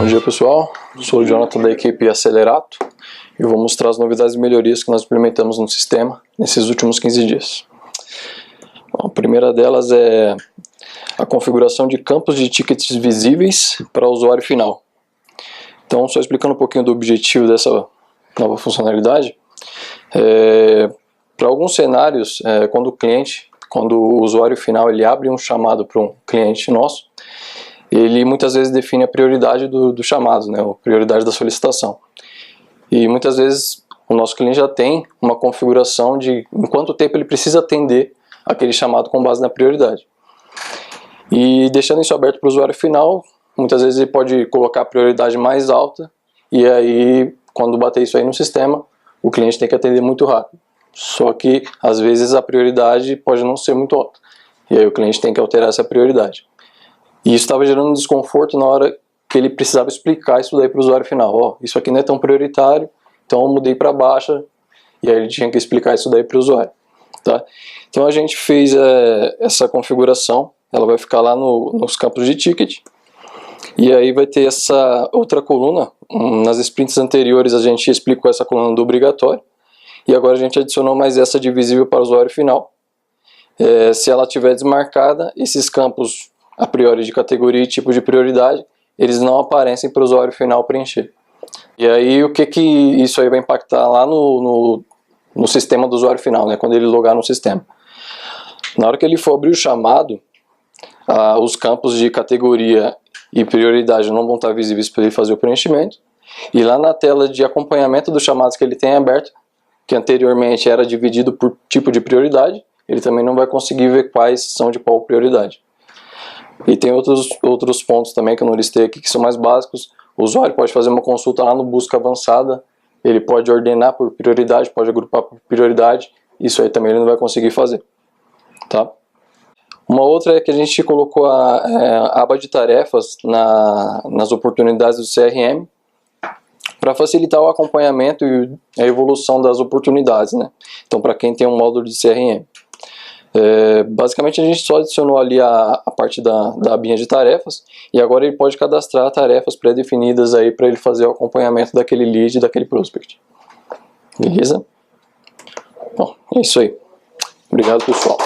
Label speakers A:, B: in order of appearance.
A: Bom dia pessoal, sou o Jonathan da equipe Acelerato e vou mostrar as novidades e melhorias que nós implementamos no sistema nesses últimos 15 dias. Bom, a primeira delas é a configuração de campos de tickets visíveis para o usuário final. Então, só explicando um pouquinho do objetivo dessa nova funcionalidade, para alguns cenários, quando o usuário final ele abre um chamado para um cliente nosso, ele muitas vezes define a prioridade do chamado, né, a prioridade da solicitação. E muitas vezes o nosso cliente já tem uma configuração de em quanto tempo ele precisa atender aquele chamado com base na prioridade. E deixando isso aberto para o usuário final, muitas vezes ele pode colocar a prioridade mais alta e aí, quando bater isso aí no sistema, o cliente tem que atender muito rápido. Só que, às vezes, a prioridade pode não ser muito alta. E aí o cliente tem que alterar essa prioridade. E isso estava gerando um desconforto na hora que ele precisava explicar isso daí para o usuário final. Isso aqui não é tão prioritário, então eu mudei para baixa, e aí ele tinha que explicar isso daí para o usuário. Tá? Então a gente fez essa configuração, ela vai ficar lá nos campos de ticket, e aí vai ter essa outra coluna. Nas sprints anteriores a gente explicou essa coluna do obrigatório, e agora a gente adicionou mais essa de visível para o usuário final. Se ela estiver desmarcada, esses campos a priori de categoria e tipo de prioridade, eles não aparecem para o usuário final preencher. E aí o que isso aí vai impactar lá no sistema do usuário final, né, quando ele logar no sistema. Na hora que ele for abrir o chamado, os campos de categoria e prioridade não vão estar visíveis para ele fazer o preenchimento, e lá na tela de acompanhamento dos chamados que ele tem aberto, que anteriormente era dividido por tipo de prioridade, ele também não vai conseguir ver quais são de qual prioridade. E tem outros pontos também que eu não listei aqui que são mais básicos. O usuário pode fazer uma consulta lá no busca avançada, ele pode ordenar por prioridade, pode agrupar por prioridade, isso aí também ele não vai conseguir fazer. Tá? Uma outra é que a gente colocou a aba de tarefas nas oportunidades do CRM para facilitar o acompanhamento e a evolução das oportunidades, né? Então, para quem tem um módulo de CRM. Basicamente a gente só adicionou ali a parte da abinha de tarefas, e agora ele pode cadastrar tarefas pré-definidas aí para ele fazer o acompanhamento daquele lead, daquele prospect. Beleza? Bom, é isso aí. Obrigado, pessoal.